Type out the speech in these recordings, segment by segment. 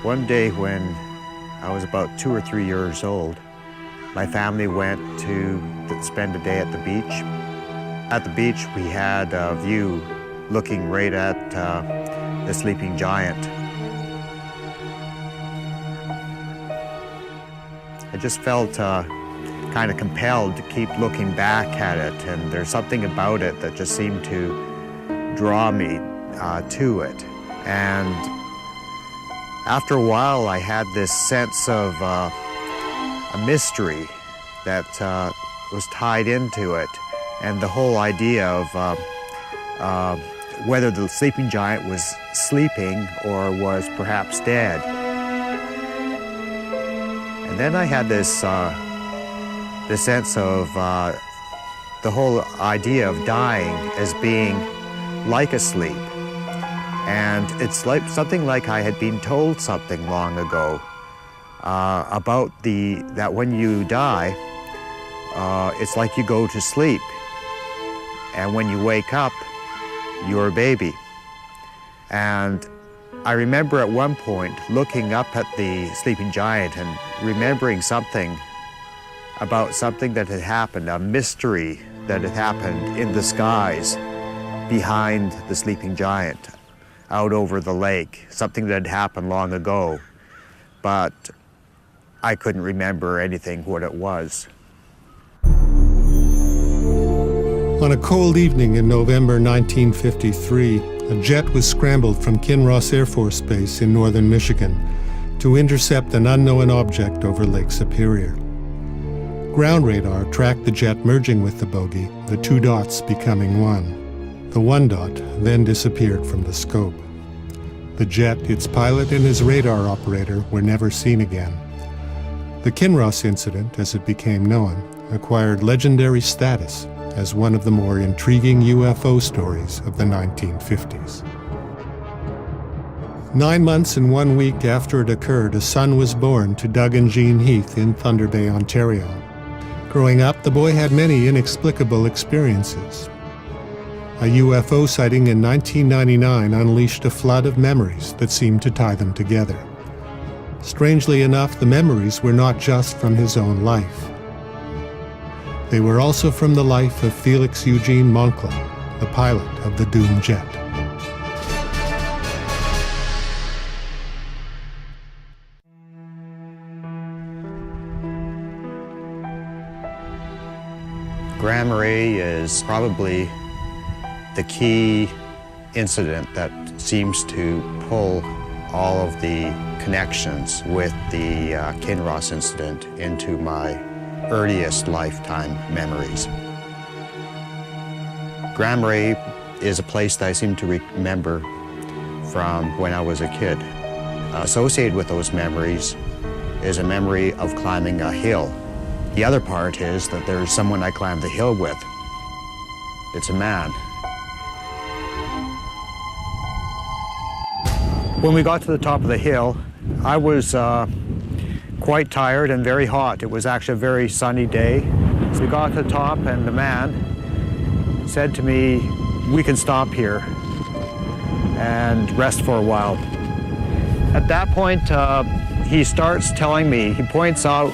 One day when I was about 2 or 3 years old, my family went to spend a day at the beach. At the beach, we had a view looking right at the sleeping giant. I just felt kind of compelled to keep looking back at it, and there's something about it that just seemed to draw me to it. And after a while, I had this sense of a mystery that was tied into it, and the whole idea of whether the sleeping giant was sleeping or was perhaps dead. And then I had this sense of the whole idea of dying as being like a sleep. And it's like something like I had been told something long ago about that when you die, it's like you go to sleep. And when you wake up, you're a baby. And I remember at one point looking up at the sleeping giant and remembering something about something that had happened, a mystery that had happened in the skies behind the sleeping giant, out over the lake, something that had happened long ago, but I couldn't remember anything what it was. On a cold evening in November 1953, a jet was scrambled from Kinross Air Force Base in northern Michigan to intercept an unknown object over Lake Superior. Ground radar tracked the jet merging with the bogey, the two dots becoming one. The one dot then disappeared from the scope. The jet, its pilot, and his radar operator were never seen again. The Kinross incident, as it became known, acquired legendary status as one of the more intriguing UFO stories of the 1950s. 9 months and 1 week after it occurred, a son was born to Doug and Jean Heath in Thunder Bay, Ontario. Growing up, the boy had many inexplicable experiences. A UFO sighting in 1999 unleashed a flood of memories that seemed to tie them together. Strangely enough, the memories were not just from his own life. They were also from the life of Felix Eugene Moncla, the pilot of the doomed jet. Grand Marais is probably the key incident that seems to pull all of the connections with the Kinross incident into my earliest lifetime memories. Grand Marais is a place that I seem to remember from when I was a kid. Associated with those memories is a memory of climbing a hill. The other part is that there's someone I climbed the hill with. It's a man. When we got to the top of the hill, I was quite tired and very hot. It was actually a very sunny day. So we got to the top and the man said to me, "We can stop here and rest for a while." At that point, he starts telling me, he points out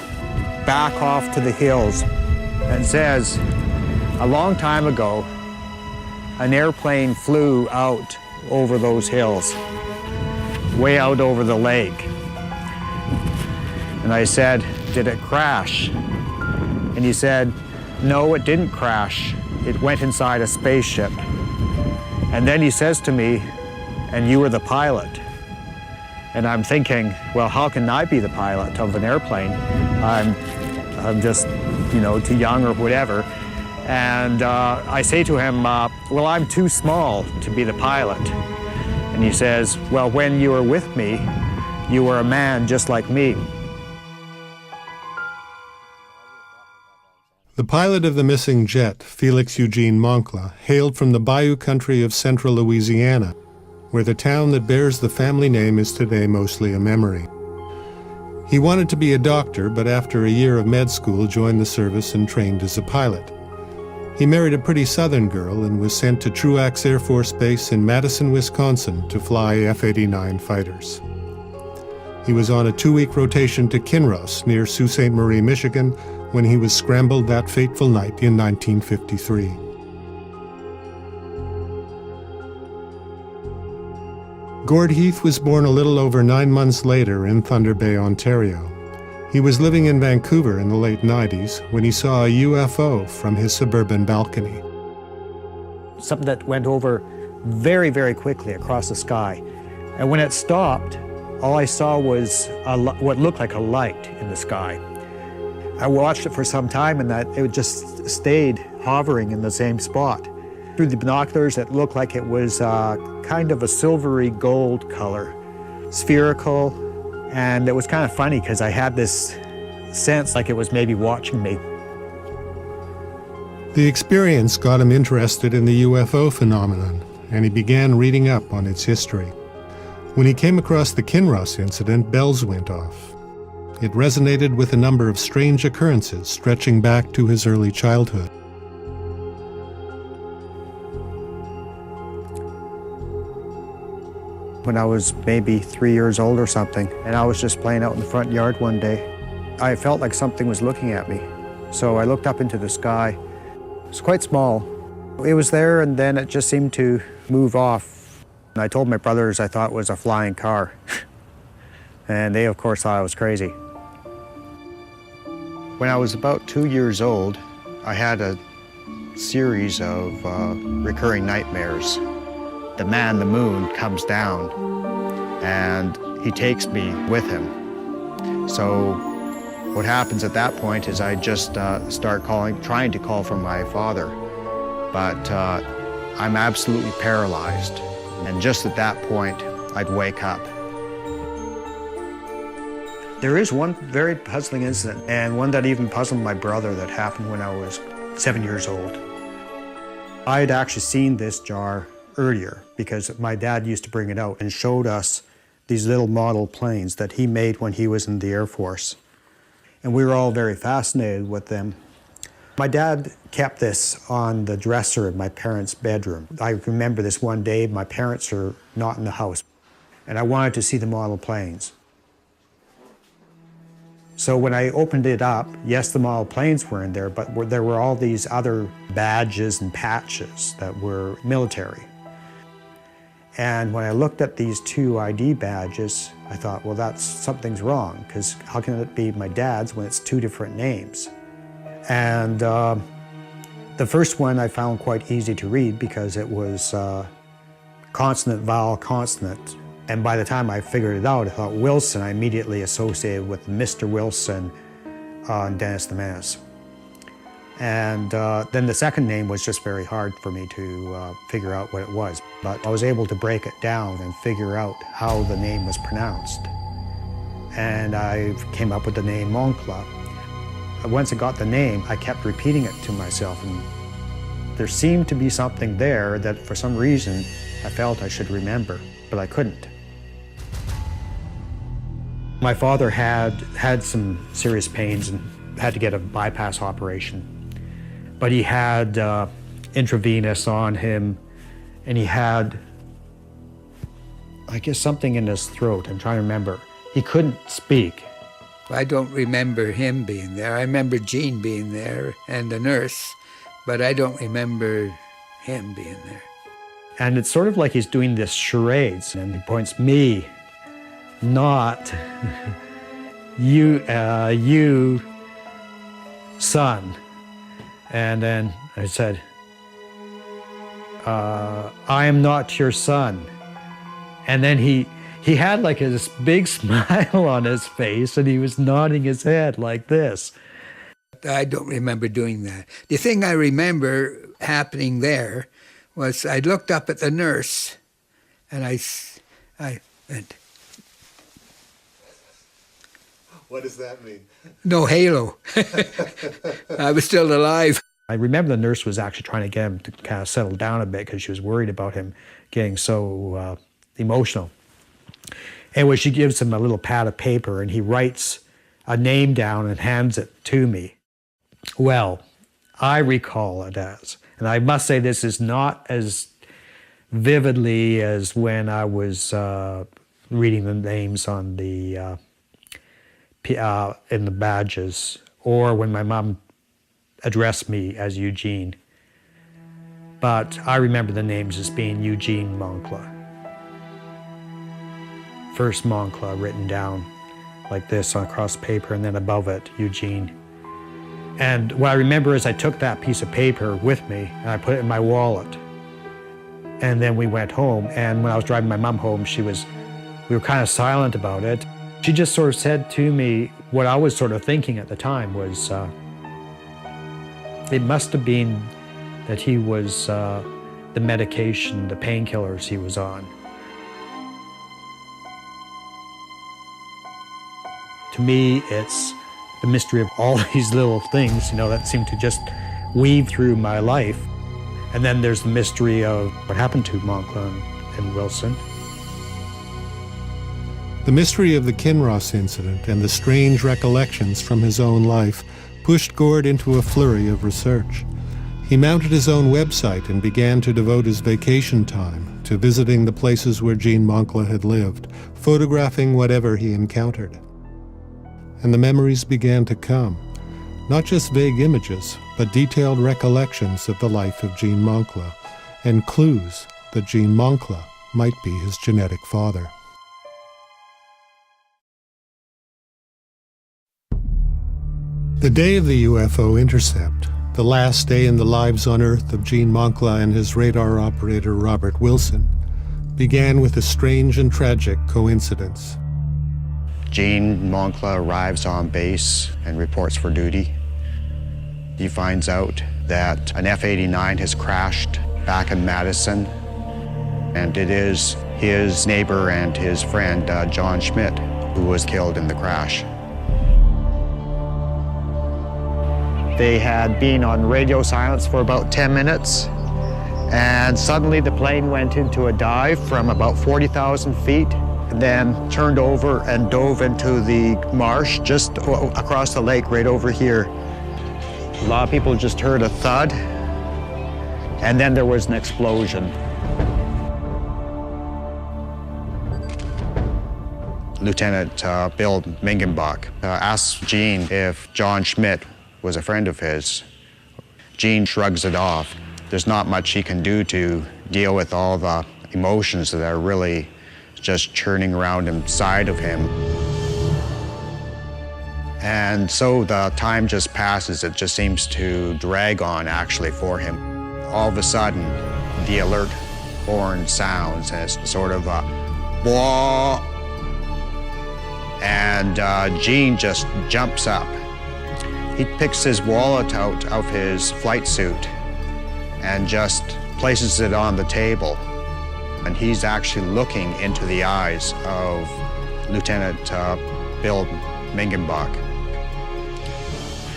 back off to the hills and says, "A long time ago, an airplane flew out over those hills, way out over the lake." And I said, "Did it crash?" And he said, "No, it didn't crash. It went inside a spaceship." And then he says to me, "And you were the pilot." And I'm thinking, well, how can I be the pilot of an airplane? I'm just, too young or whatever. And I say to him, well, I'm too small to be the pilot. And he says, "Well, when you were with me, you were a man just like me." The pilot of the missing jet, Felix Eugene Moncla, hailed from the bayou country of central Louisiana, where the town that bears the family name is today mostly a memory. He wanted to be a doctor, but after a year of med school joined the service and trained as a pilot. He married a pretty southern girl and was sent to Truax Air Force Base in Madison, Wisconsin to fly F-89 fighters. He was on a 2-week rotation to Kinross near Sault Ste. Marie, Michigan, when he was scrambled that fateful night in 1953. Gord Heath was born a little over 9 months later in Thunder Bay, Ontario. He was living in Vancouver in the late 90s when he saw a UFO from his suburban balcony. Something that went over very, very quickly across the sky. And when it stopped, all I saw was what looked like a light in the sky. I watched it for some time and it just stayed hovering in the same spot. Through the binoculars, it looked like it was kind of a silvery gold color, spherical, and it was kind of funny because I had this sense like it was maybe watching me. The experience got him interested in the UFO phenomenon, and he began reading up on its history. When he came across the Kinross incident, bells went off. It resonated with a number of strange occurrences stretching back to his early childhood. When I was maybe 3 years old or something, and I was just playing out in the front yard one day, I felt like something was looking at me. So I looked up into the sky. It was quite small. It was there, and then it just seemed to move off. And I told my brothers I thought it was a flying car. And they, of course, thought I was crazy. When I was about 2 years old, I had a series of recurring nightmares. The man, the moon, comes down and he takes me with him. So what happens at that point is I just start trying to call for my father, but I'm absolutely paralyzed. And just at that point, I'd wake up. There is one very puzzling incident, and one that even puzzled my brother, that happened when I was 7 years old. I had actually seen this jar earlier because my dad used to bring it out and showed us these little model planes that he made when he was in the Air Force. And we were all very fascinated with them. My dad kept this on the dresser in my parents' bedroom. I remember this one day, my parents are not in the house, and I wanted to see the model planes. So when I opened it up, yes, the model planes were in there, but there were all these other badges and patches that were military. And when I looked at these two ID badges, I thought, well, something's wrong, because how can it be my dad's when it's two different names? And the first one I found quite easy to read because it was consonant, vowel, consonant. And by the time I figured it out, I thought Wilson, I immediately associated with Mr. Wilson and Dennis the Menace. And then the second name was just very hard for me to figure out what it was. But I was able to break it down and figure out how the name was pronounced. And I came up with the name Moncla. Once I got the name, I kept repeating it to myself. And there seemed to be something there that for some reason I felt I should remember, but I couldn't. My father had some serious pains and had to get a bypass operation. But he had intravenous on him, and he had, I guess, something in his throat. I'm trying to remember. He couldn't speak. I don't remember him being there. I remember Jean being there and the nurse, but I don't remember him being there. And it's sort of like he's doing this charades, and he points me, not you, son. And then I said, I am not your son. And then he had like this big smile on his face, and he was nodding his head like this. I don't remember doing that. The thing I remember happening there was I looked up at the nurse, and I went, What does that mean? No halo. I was still alive. I remember the nurse was actually trying to get him to kind of settle down a bit because she was worried about him getting so emotional. Anyway, she gives him a little pad of paper, and he writes a name down and hands it to me. Well, I recall it as, and I must say this is not as vividly as when I was reading the names on the in the badges, or when my mom addressed me as Eugene. But I remember the names as being Eugene Moncla. First Moncla written down like this across paper, and then above it, Eugene. And what I remember is I took that piece of paper with me and I put it in my wallet. And then we went home, and when I was driving my mom home, we were kind of silent about it. She just sort of said to me what I was sort of thinking at the time was, it must have been that he was the medication, the painkillers he was on. To me, it's the mystery of all these little things, that seem to just weave through my life. And then there's the mystery of what happened to Moncla and Wilson. The mystery of the Kinross incident and the strange recollections from his own life pushed Gord into a flurry of research. He mounted his own website and began to devote his vacation time to visiting the places where Jean Moncla had lived, photographing whatever he encountered. And the memories began to come, not just vague images, but detailed recollections of the life of Jean Moncla, and clues that Jean Moncla might be his genetic father. The day of the UFO intercept, the last day in the lives on Earth of Jean Moncla and his radar operator Robert Wilson, began with a strange and tragic coincidence. Jean Moncla arrives on base and reports for duty. He finds out that an F-89 has crashed back in Madison, and it is his neighbor and his friend, John Schmidt, who was killed in the crash. They had been on radio silence for about 10 minutes, and suddenly the plane went into a dive from about 40,000 feet, and then turned over and dove into the marsh just across the lake right over here. A lot of people just heard a thud, and then there was an explosion. Lieutenant Bill Mingenbach asked Jean if John Schmidt was a friend of his. Jean shrugs it off. There's not much he can do to deal with all the emotions that are really just churning around inside of him. And so the time just passes. It just seems to drag on, actually, for him. All of a sudden, the alert horn sounds, and it's sort of a wah, and Jean just jumps up. He picks his wallet out of his flight suit and just places it on the table. And he's actually looking into the eyes of Lieutenant Bill Mingenbach,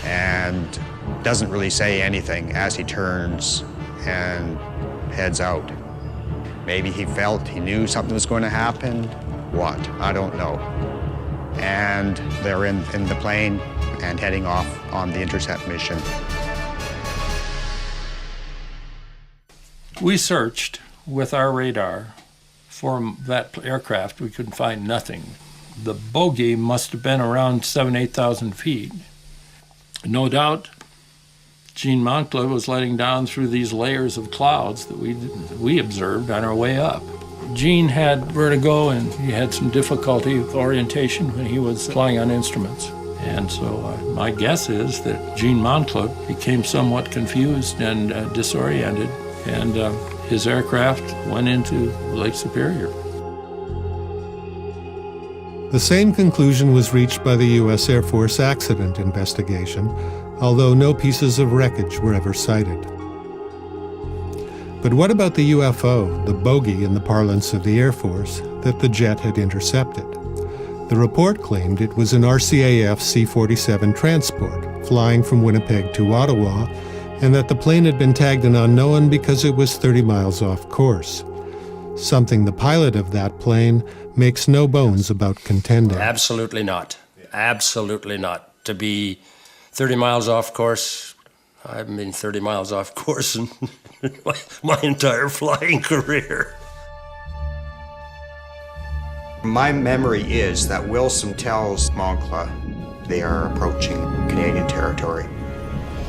and doesn't really say anything as he turns and heads out. Maybe he knew something was going to happen. What? I don't know. And they're in the plane and heading off on the intercept mission. We searched with our radar for that aircraft. We couldn't find nothing. The bogey must have been around 8,000 feet. No doubt, Jean Moncla was letting down through these layers of clouds that we observed on our way up. Jean had vertigo, and he had some difficulty with orientation when he was flying on instruments. And so my guess is that Jean Moncla became somewhat confused and disoriented, and his aircraft went into Lake Superior. The same conclusion was reached by the U.S. Air Force accident investigation, although no pieces of wreckage were ever sighted. But what about the UFO, the bogey in the parlance of the Air Force, that the jet had intercepted? The report claimed it was an RCAF C-47 transport flying from Winnipeg to Ottawa, and that the plane had been tagged an unknown because it was 30 miles off course. Something the pilot of that plane makes no bones about contending. Absolutely not. Absolutely not. To be 30 miles off course, I've been 30 miles off course in my entire flying career. My memory is that Wilson tells Moncla they are approaching Canadian territory.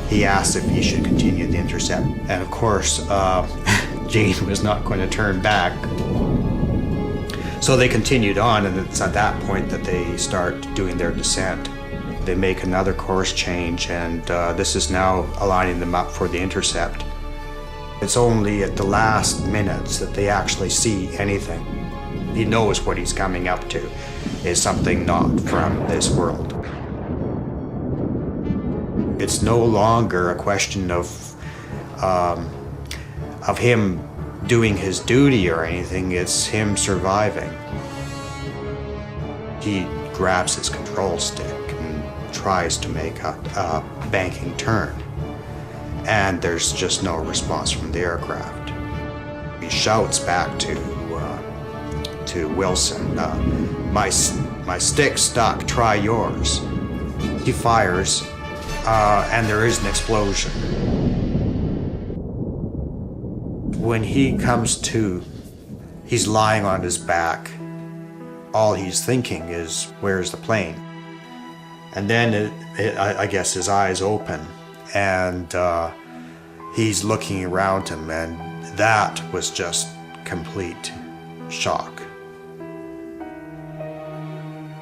He asks if he should continue the intercept. And of course, Gene was not going to turn back. So they continued on, and it's at that point that they start doing their descent. They make another course change, and this is now aligning them up for the intercept. It's only at the last minutes that they actually see anything. He knows what he's coming up to is something not from this world. It's no longer a question of him doing his duty or anything, it's him surviving. He grabs his control stick and tries to make a banking turn. And there's just no response from the aircraft. He shouts back to Wilson, my stick stuck, try yours. He fires, and there is an explosion. When he comes to, he's lying on his back. All he's thinking is, where's the plane? And then I guess his eyes open, and he's looking around him, and that was just complete shock.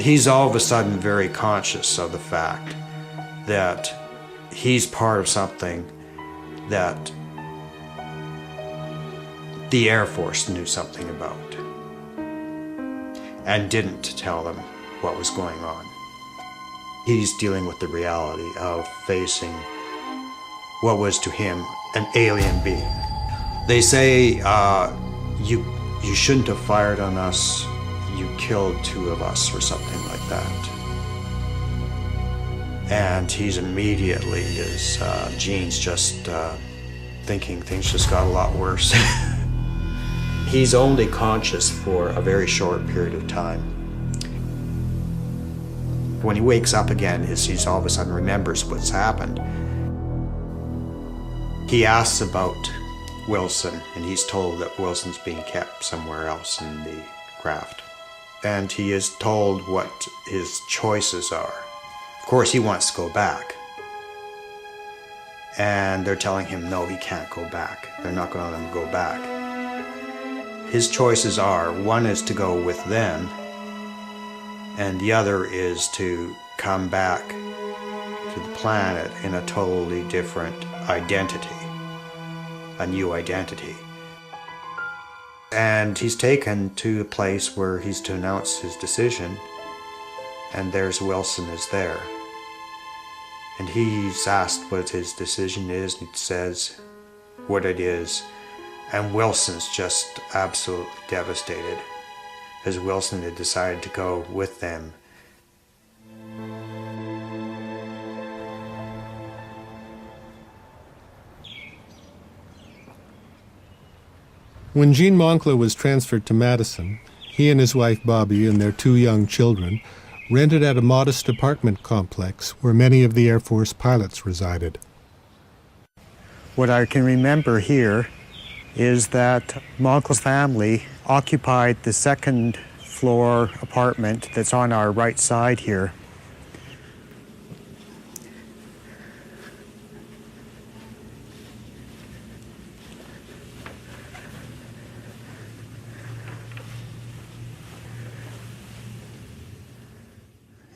He's all of a sudden very conscious of the fact that he's part of something that the Air Force knew something about and didn't tell them what was going on. He's dealing with the reality of facing what was to him an alien being. They say, you shouldn't have fired on us, you killed 2 of us, or something like that. And he's immediately, Gene's just thinking things just got a lot worse. He's only conscious for a very short period of time. When he wakes up again, he's all of a sudden remembers what's happened. He asks about Wilson, and he's told that Wilson's being kept somewhere else in the craft. And he is told what his choices are. Of course, he wants to go back. And they're telling him, no, he can't go back. They're not going to let him go back. His choices are, one is to go with them, and the other is to come back to the planet in a totally different identity, a new identity. And he's taken to a place where he's to announce his decision, and there's Wilson is there. And he's asked what his decision is, and he says what it is. And Wilson's just absolutely devastated, as Wilson had decided to go with them. When Gene Moncla was transferred to Madison, he and his wife Bobby and their 2 young children rented at a modest apartment complex where many of the Air Force pilots resided. What I can remember here is that Moncla's family occupied the 2nd floor apartment that's on our right side here.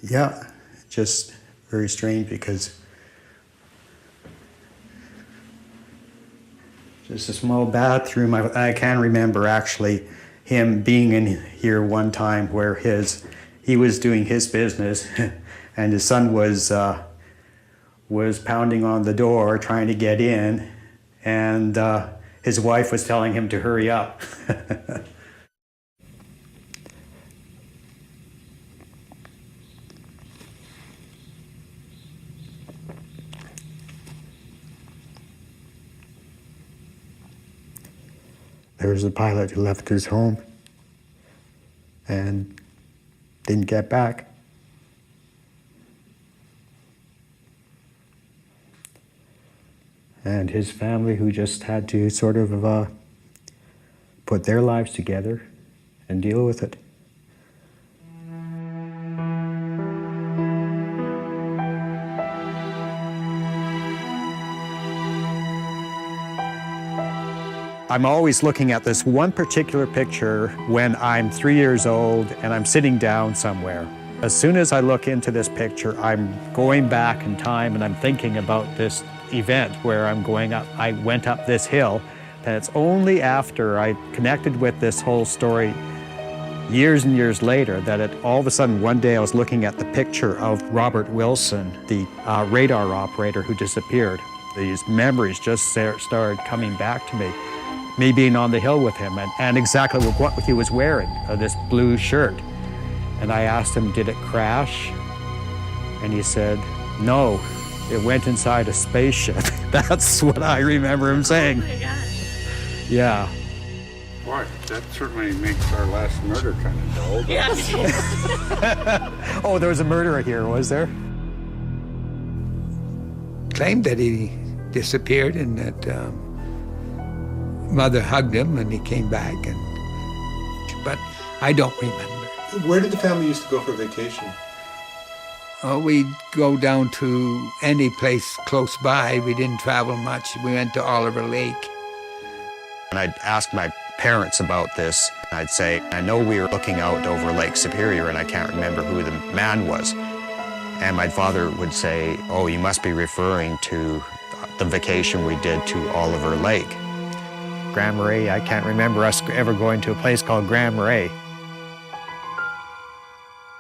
Yeah, just very strange because just a small bathroom. I can remember actually him being in here one time where he was doing his business and his son was pounding on the door trying to get in, and his wife was telling him to hurry up. There was a pilot who left his home and didn't get back. And his family who just had to sort of put their lives together and deal with it. I'm always looking at this one particular picture when I'm 3 years old and I'm sitting down somewhere. As soon as I look into this picture, I'm going back in time and I'm thinking about this event where I'm going up. I went up this hill, and it's only after I connected with this whole story years and years later that all of a sudden one day I was looking at the picture of Robert Wilson, the radar operator who disappeared. These memories just started coming back to me being on the hill with him and exactly what he was wearing, this blue shirt. And I asked him, did it crash? And he said, no, it went inside a spaceship. That's what I remember him saying. Oh my gosh. Yeah. Boy, that certainly makes our last murder kind of dull. Yes. Oh, there was a murderer here, was there? Claimed that he disappeared and that mother hugged him and he came back, but I don't remember. Where did the family used to go for vacation? Oh, we'd go down to any place close by. We didn't travel much. We went to Oliver Lake. And I'd ask my parents about this. I'd say, I know we were looking out over Lake Superior and I can't remember who the man was. And my father would say, oh, you must be referring to the vacation we did to Oliver Lake. Grand Marais, I can't remember us ever going to a place called Grand Marais.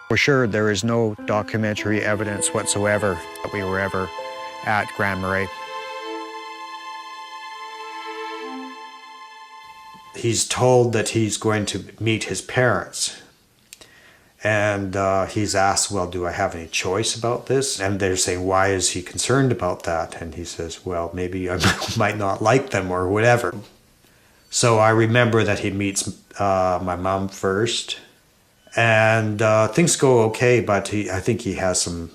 For sure, there is no documentary evidence whatsoever that we were ever at Grand Marais. He's told that he's going to meet his parents. And he's asked, well, do I have any choice about this? And they're saying, why is he concerned about that? And he says, well, maybe I might not like them or whatever. So I remember that he meets my mom first. And things go okay, but I think he has some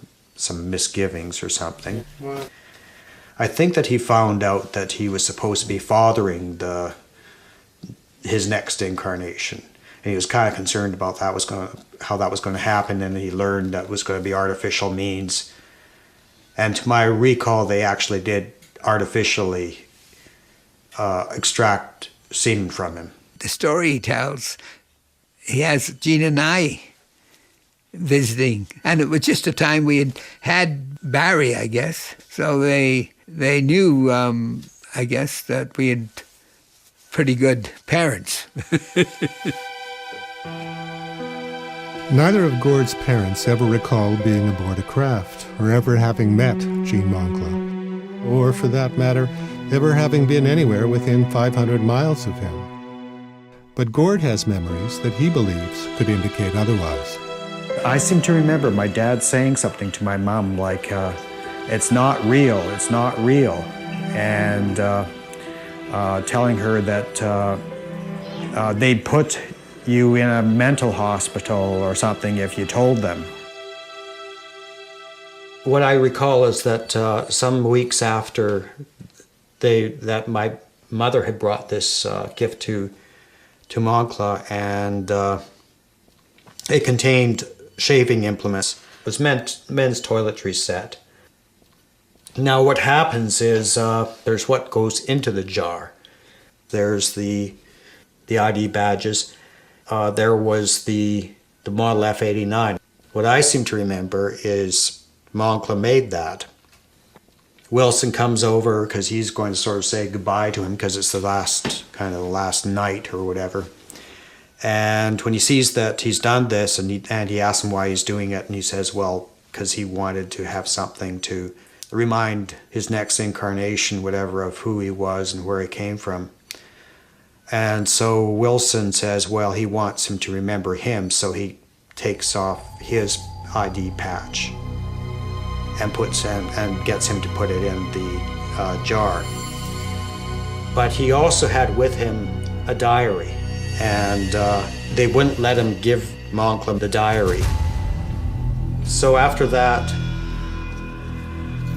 misgivings or something. What? I think that he found out that he was supposed to be fathering his next incarnation. And he was kind of concerned about how that was going to happen, and he learned that it was going to be artificial means. And to my recall, they actually did artificially extract semen from him. The story he tells, he has Jean and I visiting, and it was just a time we had Barry, I guess. So they knew, I guess, that we had pretty good parents. Neither of Gord's parents ever recalled being aboard a craft or ever having met Jean Moncla, or for that matter, ever having been anywhere within 500 miles of him. But Gord has memories that he believes could indicate otherwise. I seem to remember my dad saying something to my mom like, it's not real, it's not real. And telling her that they'd put you in a mental hospital or something if you told them. What I recall is that some weeks after that my mother had brought this gift to Moncla, and it contained shaving implements. It was men's toiletry set. Now what happens is there's what goes into the jar. There's the ID badges. There was the Model F-89. What I seem to remember is Moncla made that. Wilson comes over because he's going to sort of say goodbye to him because it's the last night or whatever. And when he sees that he's done this, and he asks him why he's doing it, and he says, well, because he wanted to have something to remind his next incarnation, whatever, of who he was and where he came from. And so Wilson says, well, he wants him to remember him, so he takes off his ID patch and gets him to put it in the jar. But he also had with him a diary, and they wouldn't let him give Moncla the diary. So after that,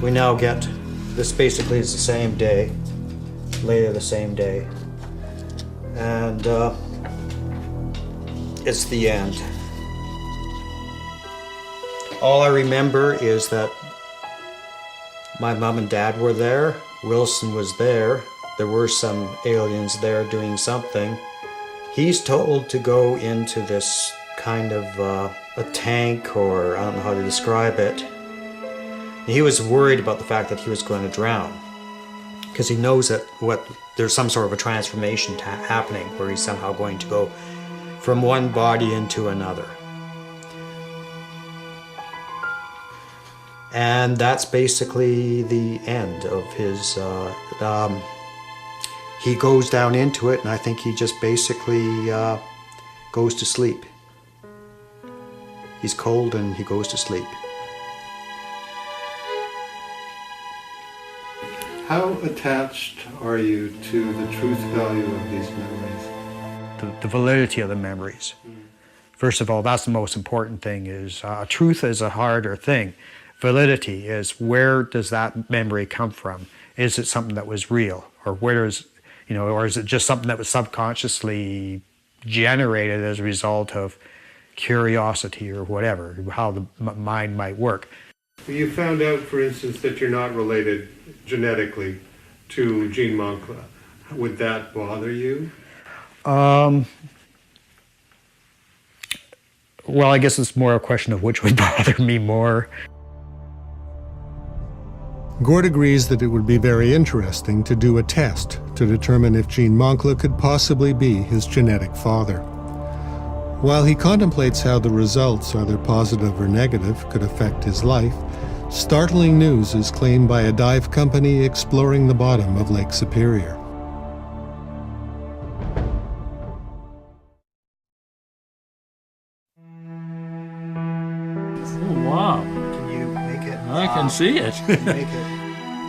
we now get, this basically is the same day, later the same day, and it's the end. All I remember is that my mom and dad were there, Wilson was there, there were some aliens there doing something. He's told to go into this kind of a tank, or I don't know how to describe it. He was worried about the fact that he was going to drown, because he knows that there's some sort of a transformation happening where he's somehow going to go from one body into another. And that's basically the end of his, he goes down into it, and I think he just basically goes to sleep. He's cold and he goes to sleep. How attached are you to the truth value of these memories? The validity of the memories. First of all, that's the most important thing. Is truth is a harder thing. Validity is, where does that memory come from? Is it something that was real, or where does, or is it just something that was subconsciously generated as a result of curiosity or whatever, how the mind might work? You found out, for instance, that you're not related genetically to Jean Moncla. Would that bother you? Well, I guess it's more a question of which would bother me more. Gord agrees that it would be very interesting to do a test to determine if Jean Moncla could possibly be his genetic father. While he contemplates how the results, either positive or negative, could affect his life, startling news is claimed by a dive company exploring the bottom of Lake Superior. Oh, wow. Can you make it? I can see it. Make it.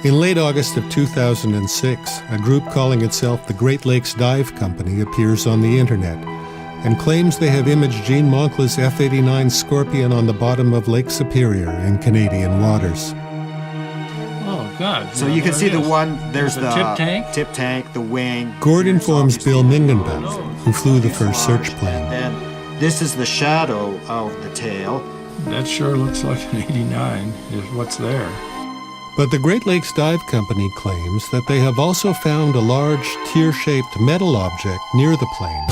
In late August of 2006, a group calling itself the Great Lakes Dive Company appears on the internet and claims they have imaged Jean Moncla's F-89 Scorpion on the bottom of Lake Superior in Canadian waters. Oh, God. So you can see the one, there's The the tip tank? the wing. Gord There's informs obviously Bill the Mingenbach, who flew the first search plane. And then this is the shadow of the tail. That sure looks like an 89, is what's there. But the Great Lakes Dive Company claims that they have also found a large tear-shaped metal object near the plane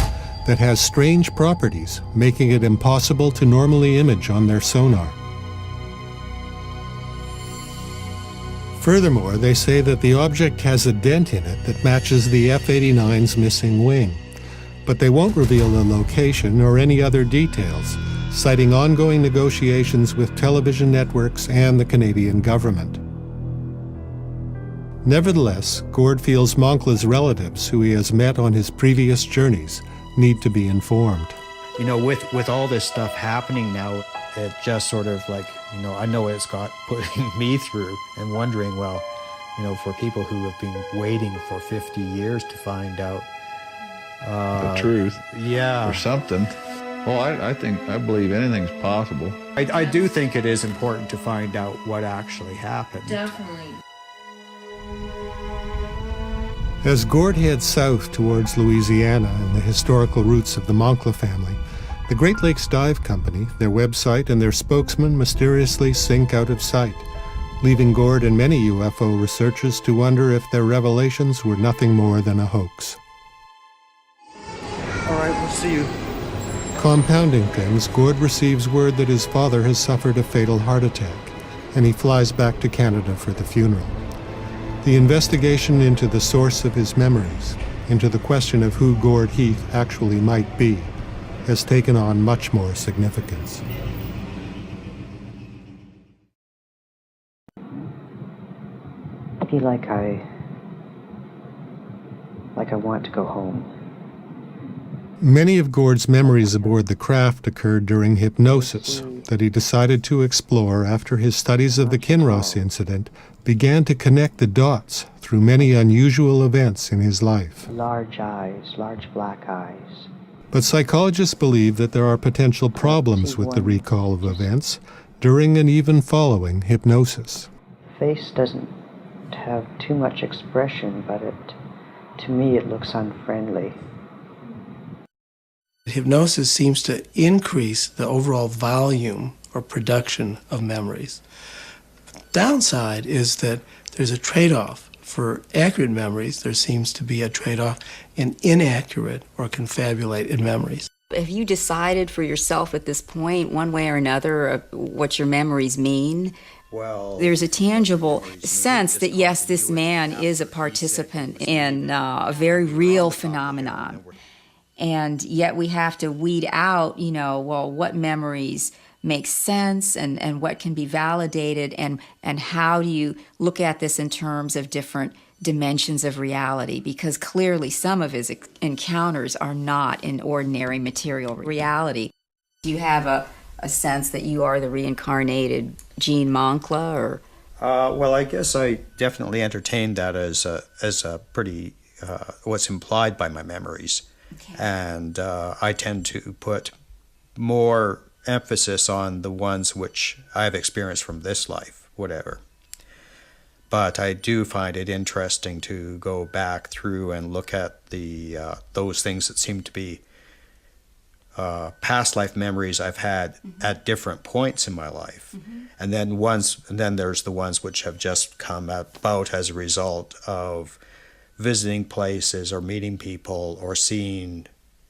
that has strange properties, making it impossible to normally image on their sonar. Furthermore, they say that the object has a dent in it that matches the F-89's missing wing, but they won't reveal the location or any other details, citing ongoing negotiations with television networks and the Canadian government. Nevertheless, Gord feels Moncla's relatives, who he has met on his previous journeys, need to be informed. With all this stuff happening now, it just sort of like, I know it's got putting me through and wondering, well, for people who have been waiting for 50 years to find out the truth. Yeah. Or something. Well, I believe anything's possible. I do think it is important to find out what actually happened. Definitely. As Gord heads south towards Louisiana and the historical roots of the Moncla family, the Great Lakes Dive Company, their website, and their spokesman mysteriously sink out of sight, leaving Gord and many UFO researchers to wonder if their revelations were nothing more than a hoax. All right, we'll see you. Compounding things, Gord receives word that his father has suffered a fatal heart attack, and he flies back to Canada for the funeral. The investigation into the source of his memories, into the question of who Gord Heath actually might be, has taken on much more significance. I feel like I want to go home. Many of Gord's memories aboard the craft occurred during hypnosis that he decided to explore after his studies of the Kinross incident began to connect the dots through many unusual events in his life. Large eyes, large black eyes. But psychologists believe that there are potential problems with the recall of events during and even following hypnosis. Face doesn't have too much expression, but to me it looks unfriendly. Hypnosis seems to increase the overall volume or production of memories. The downside is that there's a trade-off for accurate memories, there seems to be a trade-off in inaccurate or confabulated memories. Have you decided for yourself at this point, one way or another, what your memories mean? Well, there's a tangible sense that, yes, this man is a participant in a very real phenomenon. And yet we have to weed out, well, what memories make sense and what can be validated, and how do you look at this in terms of different dimensions of reality, because clearly some of his encounters are not in ordinary material reality. Do you have a sense that you are the reincarnated Gene Moncla, or? Well, I guess I definitely entertained that as a pretty what's implied by my memories, okay. And I tend to put more emphasis on the ones which I've experienced from this life, whatever. But I do find it interesting to go back through and look at the those things that seem to be past life memories I've had at different points in my life, and then there's the ones which have just come about as a result of visiting places or meeting people or seeing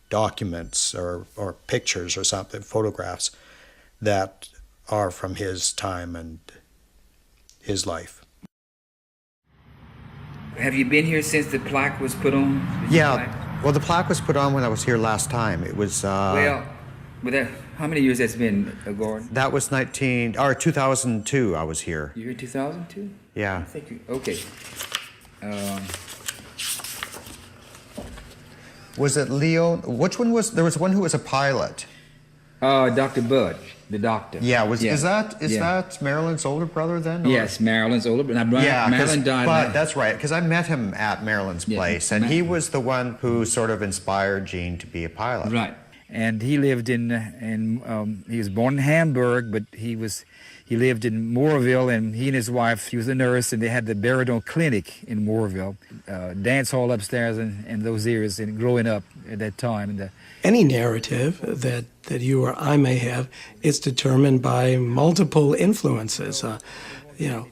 documents or pictures or something, photographs that are from his time and his life. Have you been here since the plaque was put on? Well, the plaque was put on when I was here last time. It was... how many years that's been, Gord? That was 2002 I was here. You here 2002? Yeah. I think okay. Was it Leo? Which one was... There was one who was a pilot. Dr. Bud, the doctor. Yeah, is that Marilyn's older brother then? Or? Yes, Marilyn's older brother. Marilyn died. But that's right, because I met him at Marilyn's place, and he was the one who sort of inspired Gene to be a pilot. Right, and he lived he was born in Hamburg, but he lived in Moorville, and he and his wife, she was a nurse, and they had the Baradon Clinic in Moorville, dance hall upstairs in those years, and growing up at that time. Any narrative that you or I may have is determined by multiple influences.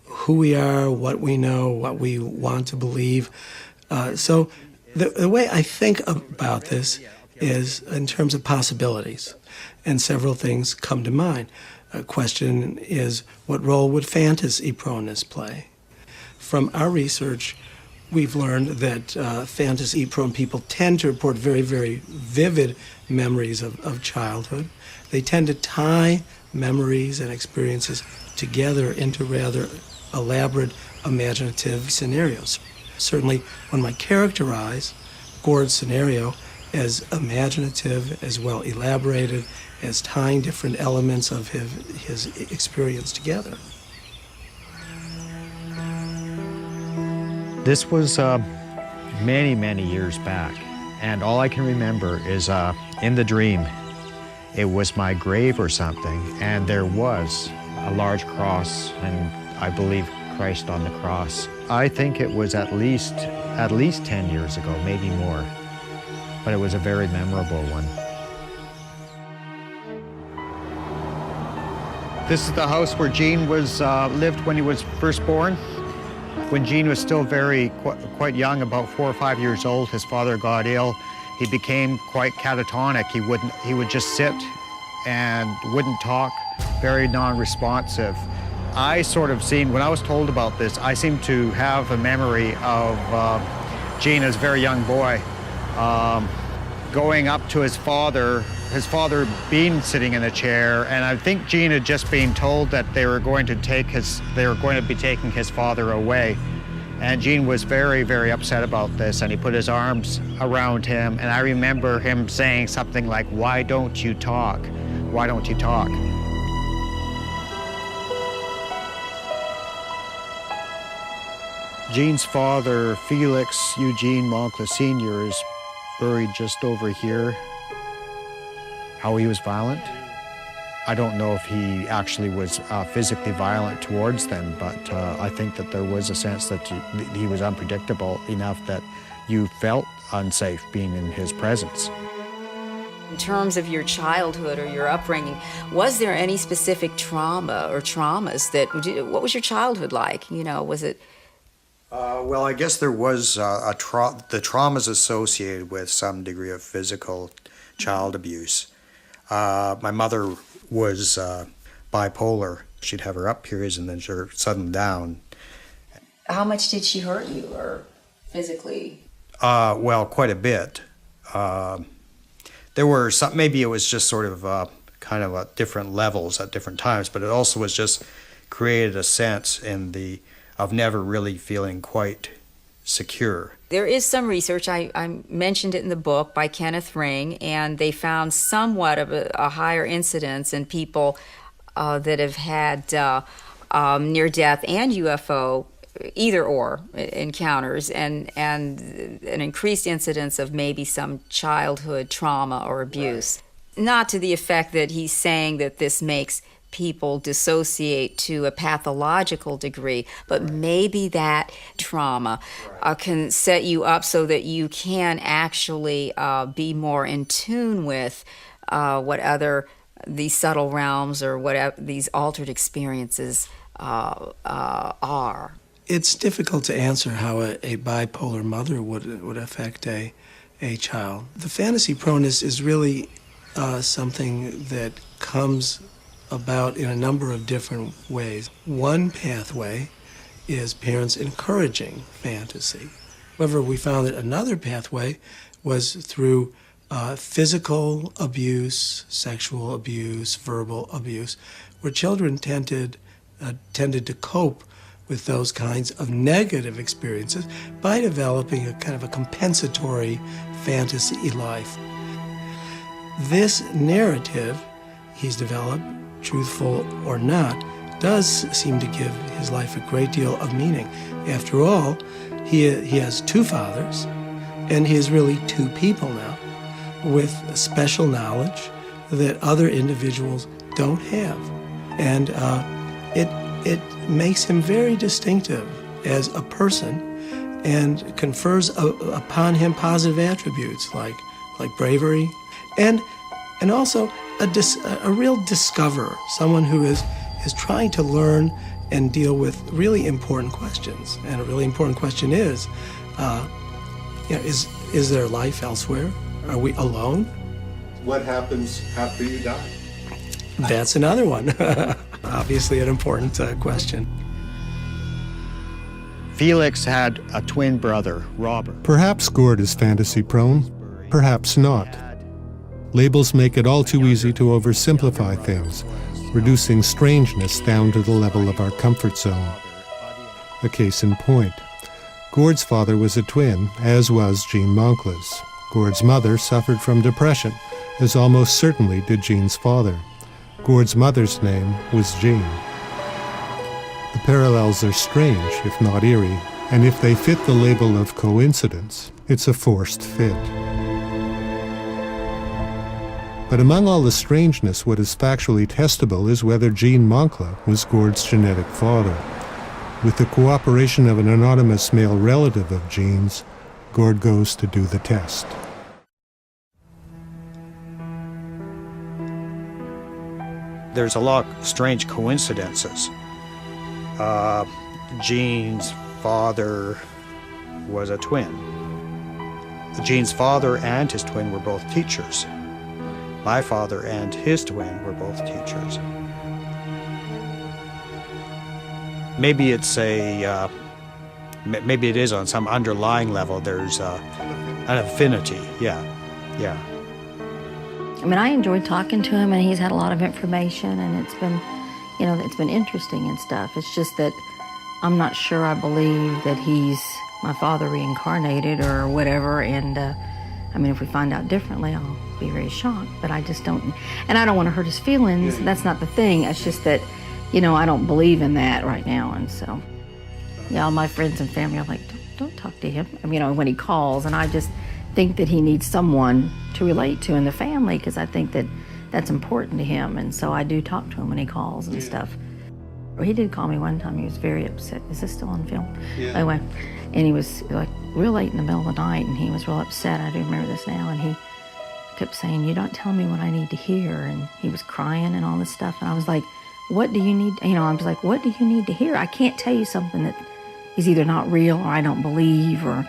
Who we are, what we know, what we want to believe. So the way I think about this is in terms of possibilities, and several things come to mind. A question is, what role would fantasy proneness play? From our research, we've learned that fantasy-prone people tend to report very, very vivid memories of childhood. They tend to tie memories and experiences together into rather elaborate, imaginative scenarios. Certainly, one might characterize Gord's scenario as imaginative, as well elaborated, as tying different elements of his experience together. This was many, many years back, and all I can remember is in the dream, it was my grave or something, and there was a large cross, and I believe Christ on the cross. I think it was at least 10 years ago, maybe more, but it was a very memorable one. This is the house where Gene lived when he was first born. When Gene was still quite young, about 4 or 5 years old, his father got ill. He became quite catatonic. He would just sit and wouldn't talk, very non-responsive. I sort of when I was told about this, I seem to have a memory of Gene as a very young boy, going up to his father being sitting in a chair, and I think Gene had just been told that they were going to be taking his father away. And Gene was very, very upset about this, and he put his arms around him, and I remember him saying something like, "Why don't you talk? Why don't you talk?" Gene's father, Felix Eugene Moncla Sr., is buried just over here. How he was violent? I don't know if he actually was physically violent towards them, but I think that there was a sense that he was unpredictable enough that you felt unsafe being in his presence. In terms of your childhood or your upbringing, was there any specific trauma or traumas what was your childhood like? Was it Well, I guess there was the traumas associated with some degree of physical child abuse. My mother was bipolar. She'd have her up periods and then her sudden down. How much did she hurt you, or physically? Well, quite a bit. There were some, maybe it was just sort of kind of at different levels at different times, but it also was just created a sense of never really feeling quite secure. There is some research, I mentioned it in the book, by Kenneth Ring, and they found somewhat of a higher incidence in people that have had near-death and UFO, either-or encounters, and an increased incidence of maybe some childhood trauma or abuse. Right. Not to the effect that he's saying that this makes people dissociate to a pathological degree, but maybe that trauma can set you up so that you can actually be more in tune with what other these subtle realms or whatever these altered experiences are. It's difficult to answer how a bipolar mother would affect a child. The fantasy proneness is really something that comes about in a number of different ways. One pathway is parents encouraging fantasy. However, we found that another pathway was through physical abuse, sexual abuse, verbal abuse, where children tended to cope with those kinds of negative experiences by developing a kind of a compensatory fantasy life. This narrative he's developed, truthful or not, does seem to give his life a great deal of meaning. After all, he has two fathers, and he is really two people now with special knowledge that other individuals don't have. And it makes him very distinctive as a person and confers upon him positive attributes like bravery and also a real discoverer, someone who is trying to learn and deal with really important questions. And a really important question is there life elsewhere? Are we alone? What happens after you die? That's another one. Obviously an important question. Felix had a twin brother, Robert. Perhaps Gord is fantasy prone, perhaps not. Labels make it all too easy to oversimplify things, reducing strangeness down to the level of our comfort zone. A case in point. Gord's father was a twin, as was Jean Moncla's. Gord's mother suffered from depression, as almost certainly did Jean's father. Gord's mother's name was Jean. The parallels are strange, if not eerie, and if they fit the label of coincidence, it's a forced fit. But among all the strangeness, what is factually testable is whether Jean Moncla was Gord's genetic father. With the cooperation of an anonymous male relative of Jean's, Gord goes to do the test. There's a lot of strange coincidences. Jean's father was a twin. Jean's father and his twin were both teachers. My father and his twin were both teachers. Maybe it's maybe it is on some underlying level. There's an affinity. Yeah. I mean, I enjoyed talking to him, and he's had a lot of information, and it's been, it's been interesting and stuff. It's just that I'm not sure I believe that he's my father reincarnated or whatever. And I mean, if we find out differently, I'll be very shocked. But I just don't, and I don't want to hurt his feelings. That's not the thing. It's just that, I don't believe in that right now. And so, all my friends and family are like, don't talk to him. When he calls, and I just think that he needs someone to relate to in the family, because I think that that's important to him. And so I do talk to him when he calls and stuff. He did call me one time. He was very upset. Is this still on film? Yeah. Anyway, and he was like real late in the middle of the night, and he was real upset. I do remember this now. And he kept saying, "You're not telling me what I need to hear." And he was crying and all this stuff. And I was like, "What do you need?" I was like, "What do you need to hear? I can't tell you something that he's either not real or I don't believe or,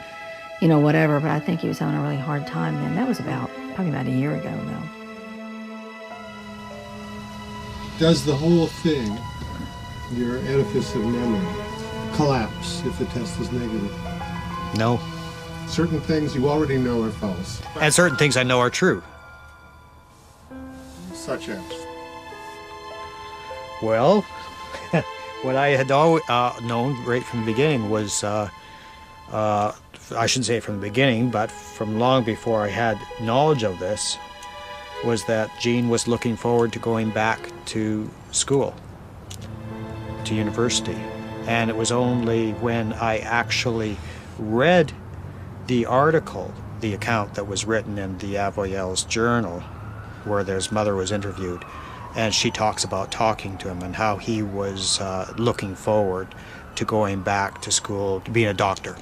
you know, whatever. But I think he was having a really hard time then. That was probably about a year ago, though. Does the whole thing, your edifice of memory, collapse if the test is negative? No. Certain things you already know are false. And certain things I know are true. Such as? Well, what I had always known right from the beginning was, I shouldn't say from the beginning, but from long before I had knowledge of this, was that Gene was looking forward to going back to school, to university. And it was only when I actually read the article, the account that was written in the Avoyelles journal, where his mother was interviewed, and she talks about talking to him and how he was looking forward to going back to school, to being a doctor.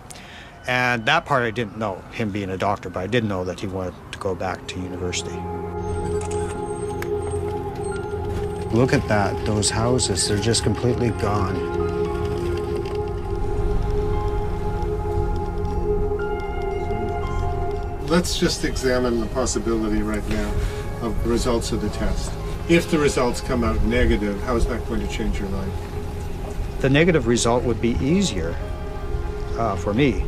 And that part I didn't know, him being a doctor, but I did know that he wanted to go back to university. Look at that, those houses, they're just completely gone. Let's just examine the possibility right now of the results of the test. If the results come out negative, how is that going to change your life? The negative result would be easier for me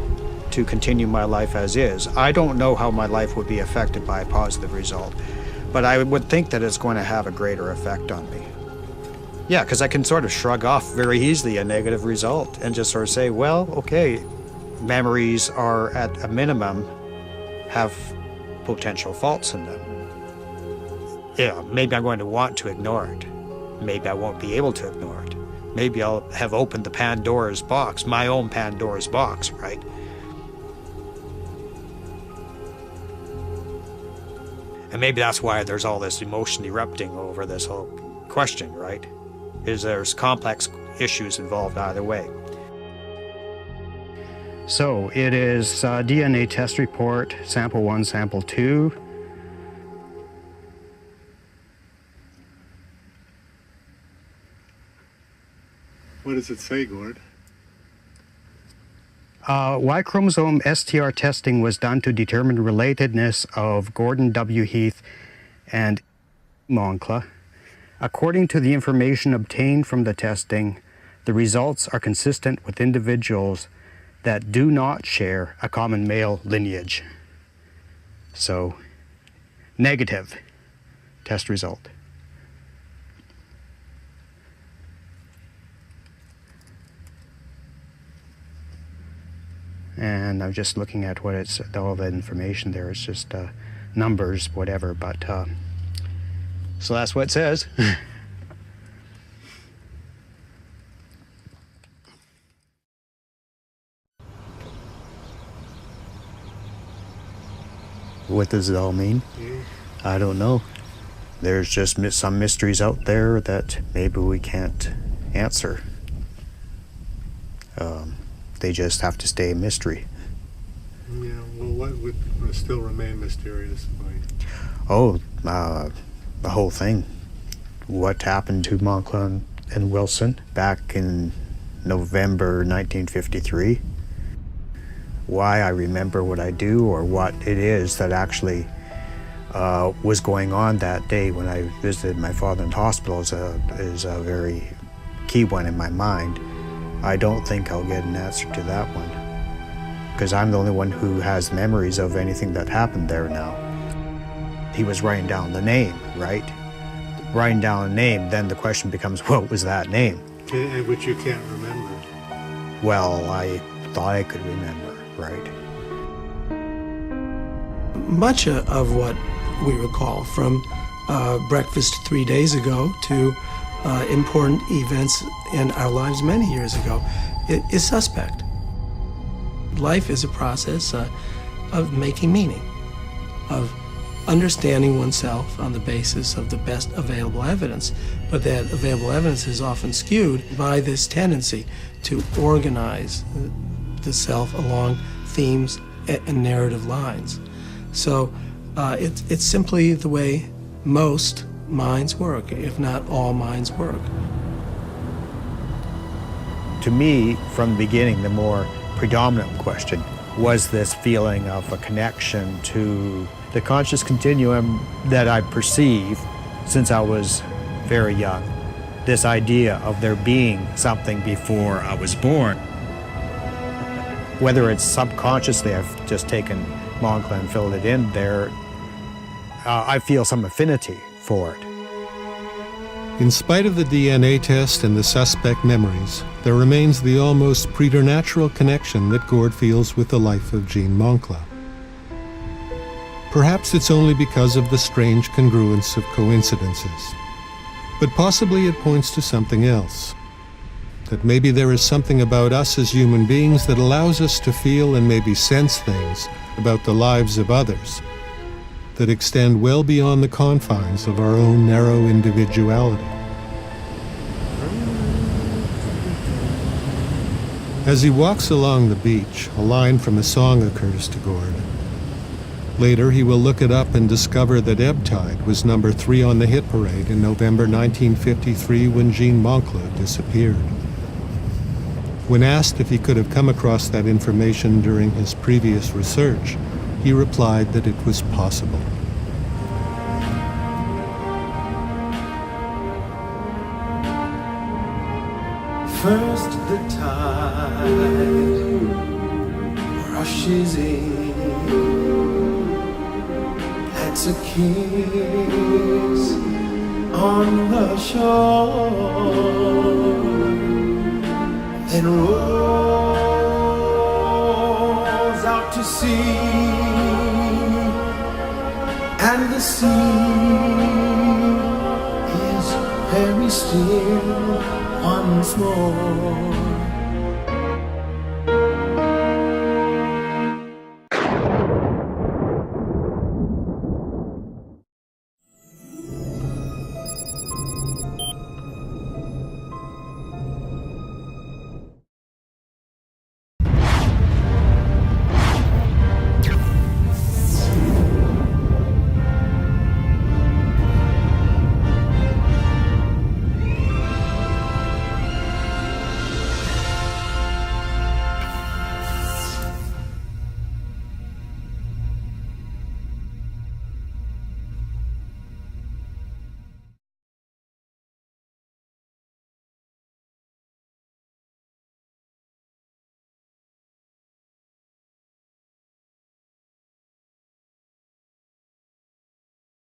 to continue my life as is. I don't know how my life would be affected by a positive result, but I would think that it's going to have a greater effect on me. Yeah, because I can sort of shrug off very easily a negative result and just sort of say, well, okay, memories are at a minimum have potential faults in them. Yeah, maybe I'm going to want to ignore it. Maybe I won't be able to ignore it. Maybe I'll have opened the Pandora's box, my own Pandora's box, right? And maybe that's why there's all this emotion erupting over this whole question, right? Is there's complex issues involved either way. So it is DNA test report, sample 1, sample 2. What does it say, Gord? Y chromosome STR testing was done to determine relatedness of Gordon W. Heath and Moncla. According to the information obtained from the testing, the results are consistent with individuals that do not share a common male lineage. So, negative test result. And I'm just looking at what it's, all the information there. It's just numbers, whatever, but so that's what it says. What does it all mean? I don't know. There's just some mysteries out there that maybe we can't answer. They just have to stay a mystery. Yeah, well, what would still remain mysterious? Oh, the whole thing. What happened to Moncla and Wilson back in November 1953. Why I remember what I do, or what it is that actually was going on that day when I visited my father in the hospital is a very key one in my mind. I don't think I'll get an answer to that one, because I'm the only one who has memories of anything that happened there now. He was writing down the name, right? Writing down a name, then the question becomes, what was that name? Which you can't remember. Well, I thought I could remember, right? Much of what we recall, from breakfast 3 days ago to important events in our lives many years ago, is suspect. Life is a process of making meaning, of understanding oneself on the basis of the best available evidence, but that available evidence is often skewed by this tendency to organize the self along themes and narrative lines. So it's simply the way most minds work, if not all minds work. To me, from the beginning, the more predominant question was this feeling of a connection to the conscious continuum that I perceive since I was very young. This idea of there being something before I was born. Whether it's subconsciously, I've just taken Moncla and filled it in there, I feel some affinity for it. In spite of the DNA test and the suspect memories, there remains the almost preternatural connection that Gord feels with the life of Jean Moncla. Perhaps it's only because of the strange congruence of coincidences. But possibly it points to something else. That maybe there is something about us as human beings that allows us to feel and maybe sense things about the lives of others that extend well beyond the confines of our own narrow individuality. As he walks along the beach, a line from a song occurs to Gord. Later, he will look it up and discover that ebb tide was number 3 on the hit parade in November 1953 when Jean Moncla disappeared. When asked if he could have come across that information during his previous research, he replied that it was possible. First the tide rushes in and to kiss on the shore, then rolls out to sea, and the sea is very still once more.